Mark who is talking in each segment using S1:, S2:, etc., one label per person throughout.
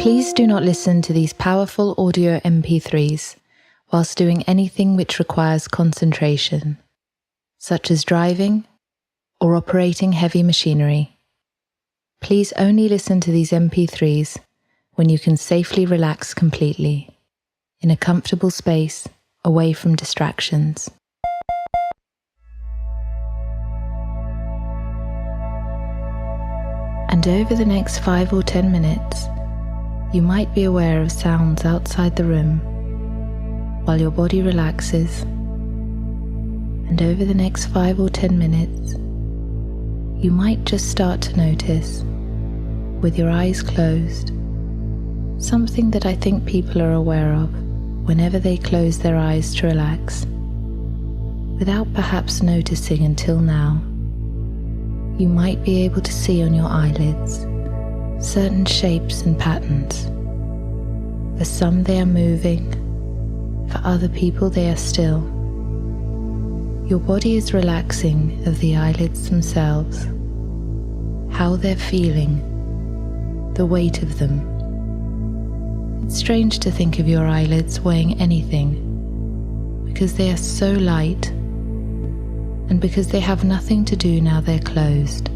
S1: Please do not listen to these powerful audio MP3s whilst doing anything which requires concentration, such as driving or operating heavy machinery. Please only listen to these MP3s when you can safely relax completely, in a comfortable space, away from distractions. And over the next 5 or 10 minutes, you might be aware of sounds outside the room while your body relaxes. And over the next 5 or 10 minutes, you might just start to notice, with your eyes closed, something that I think people are aware of whenever they close their eyes to relax, without perhaps noticing until now. You might be able to see on your eyelids certain shapes and patterns. For some they are moving, for other people they are still. Your body is relaxing of the eyelids themselves, how they're feeling, the weight of them. It's strange to think of your eyelids weighing anything, because they are so light, and because they have nothing to do now they're closed.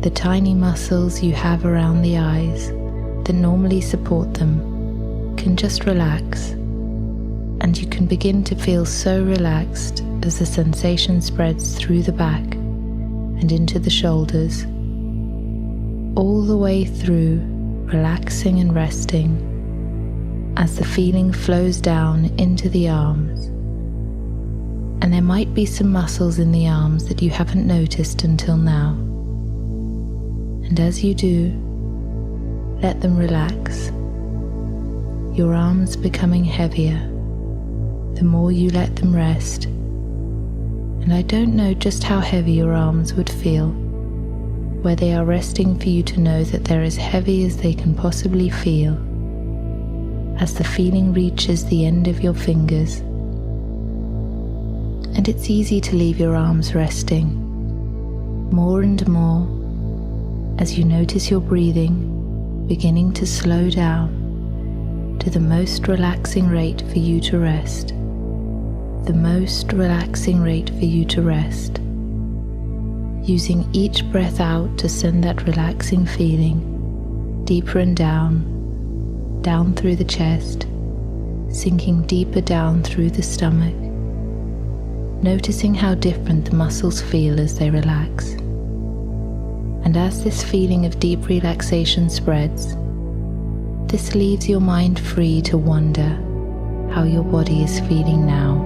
S1: The tiny muscles you have around the eyes that normally support them can just relax, and you can begin to feel so relaxed as the sensation spreads through the back and into the shoulders, all the way through, relaxing and resting as the feeling flows down into the arms. And there might be some muscles in the arms that you haven't noticed until now. And as you do, let them relax, your arms becoming heavier the more you let them rest. And I don't know just how heavy your arms would feel, where they are resting for you to know that they're as heavy as they can possibly feel, as the feeling reaches the end of your fingers. And it's easy to leave your arms resting, more and more, as you notice your breathing beginning to slow down to the most relaxing rate for you to rest, the most relaxing rate for you to rest, using each breath out to send that relaxing feeling deeper and down through the chest, sinking deeper down through the stomach, noticing how different the muscles feel as they relax. And as this feeling of deep relaxation spreads, this leaves your mind free to wonder how your body is feeling now.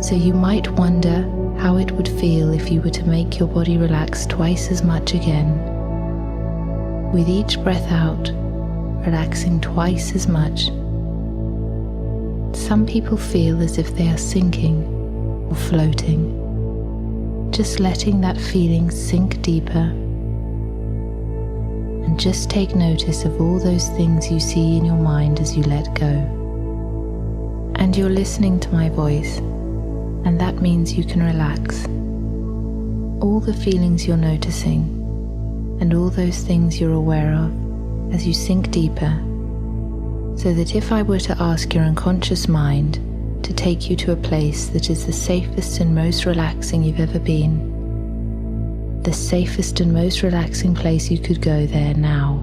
S1: So you might wonder how it would feel if you were to make your body relax twice as much again, with each breath out, relaxing twice as much. Some people feel as if they are sinking or floating, just letting that feeling sink deeper. And just take notice of all those things you see in your mind as you let go. And you're listening to my voice, and that means you can relax. All the feelings you're noticing, and all those things you're aware of as you sink deeper, so that if I were to ask your unconscious mind to take you to a place that is the safest and most relaxing you've ever been, the safest and most relaxing place you could go there now.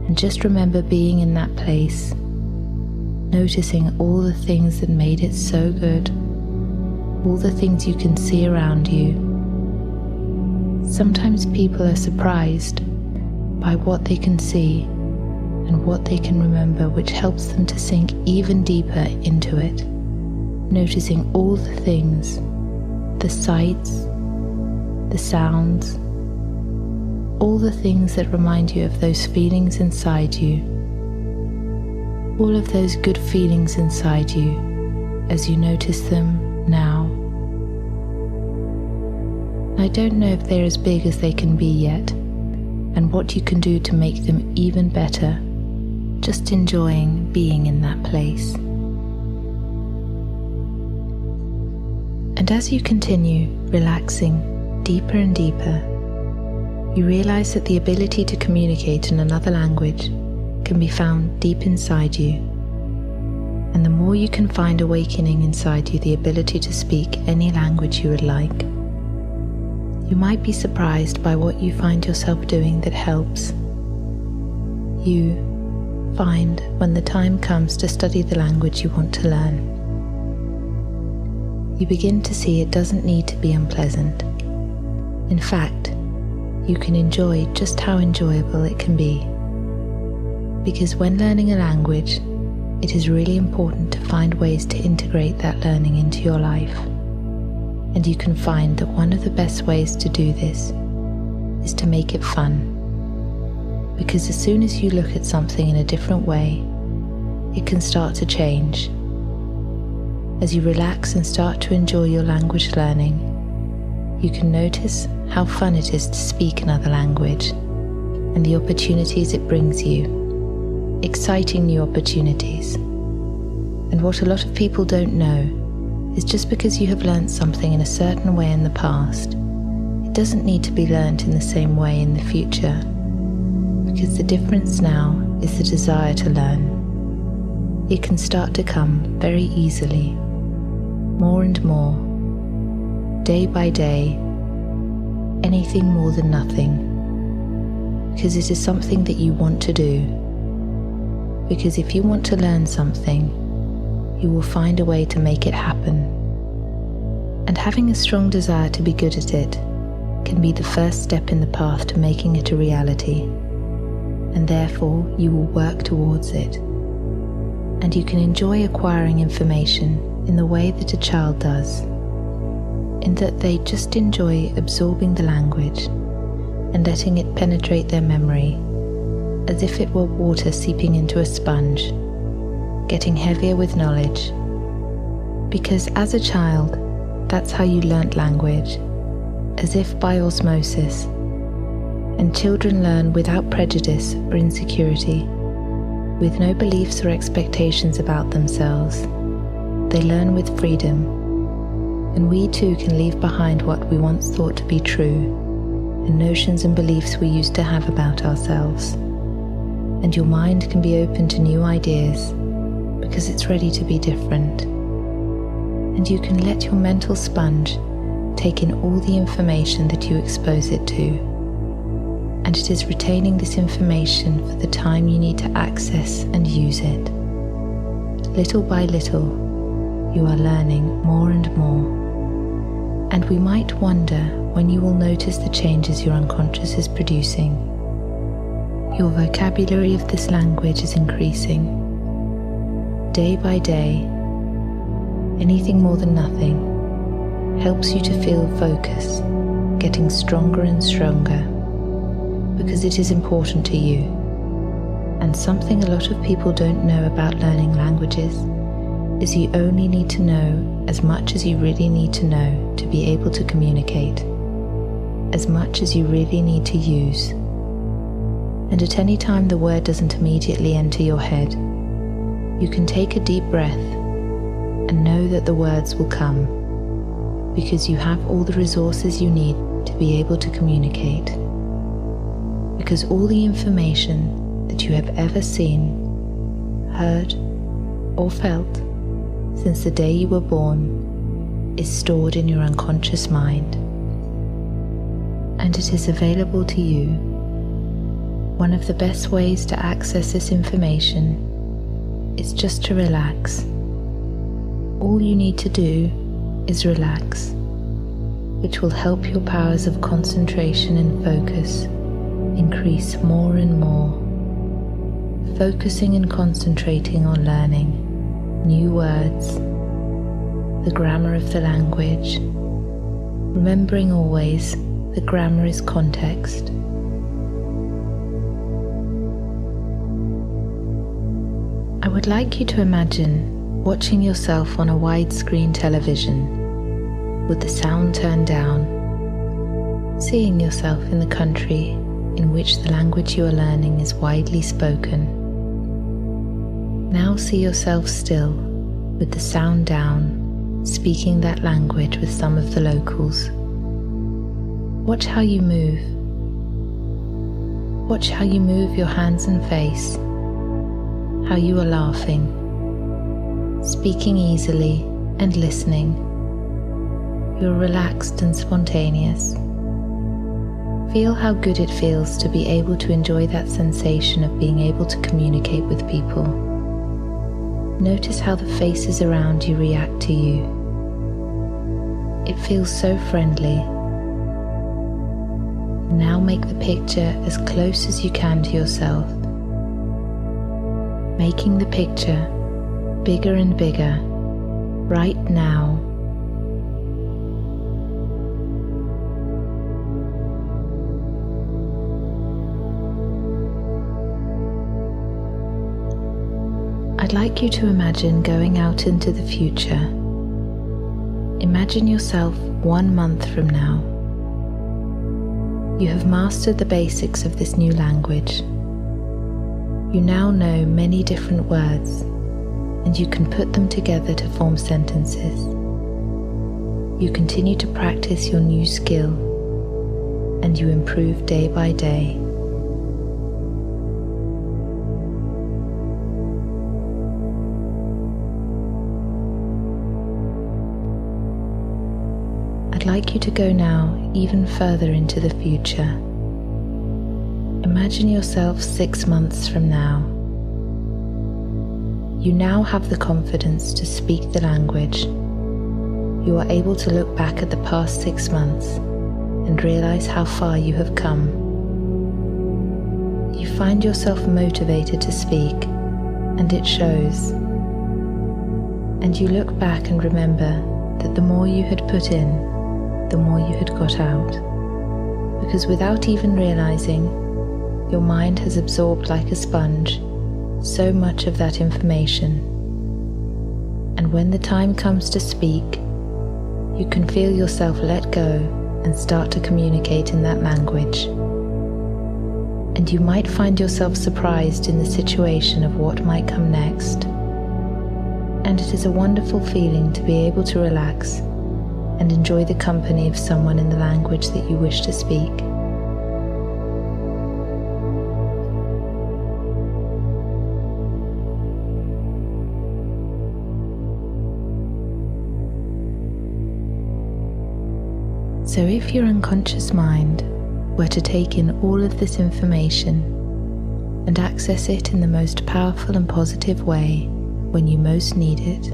S1: And just remember being in that place, noticing all the things that made it so good, all the things you can see around you. Sometimes people are surprised by what they can see and what they can remember, which helps them to sink even deeper into it, noticing all the things, the sights, the sounds, all the things that remind you of those feelings inside you, all of those good feelings inside you as you notice them now. I don't know if they're as big as they can be yet, and what you can do to make them even better, just enjoying being in that place. And as you continue relaxing deeper and deeper, you realize that the ability to communicate in another language can be found deep inside you. And the more you can find awakening inside you the ability to speak any language you would like, you might be surprised by what you find yourself doing that helps you find when the time comes to study the language you want to learn. You begin to see it doesn't need to be unpleasant. In fact, you can enjoy just how enjoyable it can be. Because when learning a language, it is really important to find ways to integrate that learning into your life. And you can find that one of the best ways to do this is to make it fun. Because as soon as you look at something in a different way, it can start to change. As you relax and start to enjoy your language learning, you can notice how fun it is to speak another language and the opportunities it brings you. Exciting new opportunities. And what a lot of people don't know is just because you have learnt something in a certain way in the past, it doesn't need to be learnt in the same way in the future. Because the difference now is the desire to learn. It can start to come very easily, more and more, day by day, anything more than nothing. Because it is something that you want to do. Because if you want to learn something, you will find a way to make it happen. And having a strong desire to be good at it can be the first step in the path to making it a reality. And therefore, you will work towards it. And you can enjoy acquiring information in the way that a child does, in that they just enjoy absorbing the language and letting it penetrate their memory, as if it were water seeping into a sponge, getting heavier with knowledge. Because as a child, that's how you learnt language, as if by osmosis. And children learn without prejudice or insecurity, with no beliefs or expectations about themselves. They learn with freedom. And we too can leave behind what we once thought to be true, and notions and beliefs we used to have about ourselves. And your mind can be open to new ideas because it's ready to be different. And you can let your mental sponge take in all the information that you expose it to. And it is retaining this information for the time you need to access and use it. Little by little, you are learning more and more. And we might wonder when you will notice the changes your unconscious is producing. Your vocabulary of this language is increasing. Day by day, anything more than nothing helps you to feel focus, getting stronger and stronger, because it is important to you. And something a lot of people don't know about learning languages is you only need to know as much as you really need to know to be able to communicate, as much as you really need to use. And at any time the word doesn't immediately enter your head, you can take a deep breath and know that the words will come, because you have all the resources you need to be able to communicate. Because all the information that you have ever seen, heard, or felt since the day you were born is stored in your unconscious mind. And it is available to you. One of the best ways to access this information is just to relax. All you need to do is relax, which will help your powers of concentration and focus increase more and more, focusing and concentrating on learning new words, the grammar of the language, remembering always that grammar is context. I would like you to imagine watching yourself on a widescreen television with the sound turned down, seeing yourself in the country in which the language you are learning is widely spoken. Now see yourself still, with the sound down, speaking that language with some of the locals. Watch how you move, Watch how you move your hands and face, how you are laughing, speaking easily and listening. You're relaxed and spontaneous. Feel how good it feels to be able to enjoy that sensation of being able to communicate with people. Notice how the faces around you react to you. It feels so friendly. Now make the picture as close as you can to yourself, making the picture bigger and bigger right now. I'd like you to imagine going out into the future. Imagine yourself 1 month from now. You have mastered the basics of this new language. You now know many different words, and you can put them together to form sentences. You continue to practice your new skill, and you improve day by day. I'd like you to go now even further into the future. Imagine yourself 6 months from now. You now have the confidence to speak the language. You are able to look back at the past 6 months and realize how far you have come. You find yourself motivated to speak, and it shows. And you look back and remember that the more you had put in, the more you had got out, because without even realizing, your mind has absorbed like a sponge so much of that information. And when the time comes to speak, you can feel yourself let go and start to communicate in that language. And you might find yourself surprised in the situation of what might come next. And it is a wonderful feeling to be able to relax and enjoy the company of someone in the language that you wish to speak. So if your unconscious mind were to take in all of this information and access it in the most powerful and positive way when you most need it,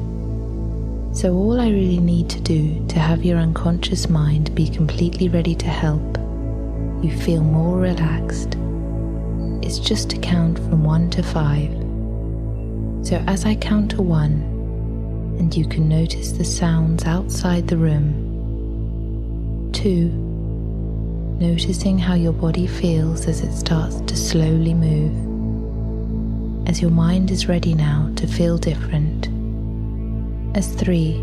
S1: so all I really need to do to have your unconscious mind be completely ready to help you feel more relaxed is just to count from 1 to 5. So as I count to 1, and you can notice the sounds outside the room. 2, noticing how your body feels as it starts to slowly move, as your mind is ready now to feel different. As 3,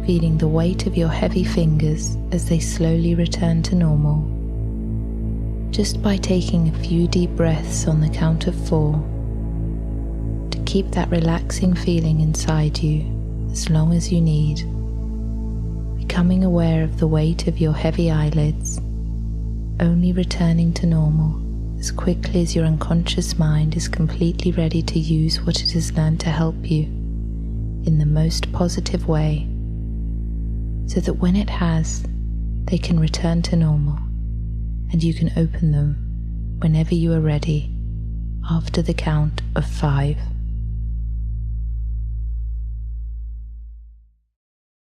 S1: feeling the weight of your heavy fingers as they slowly return to normal. Just by taking a few deep breaths on the count of 4, to keep that relaxing feeling inside you as long as you need. Becoming aware of the weight of your heavy eyelids, only returning to normal as quickly as your unconscious mind is completely ready to use what it has learned to help you in the most positive way, so that when it has, they can return to normal and you can open them whenever you are ready after the count of 5.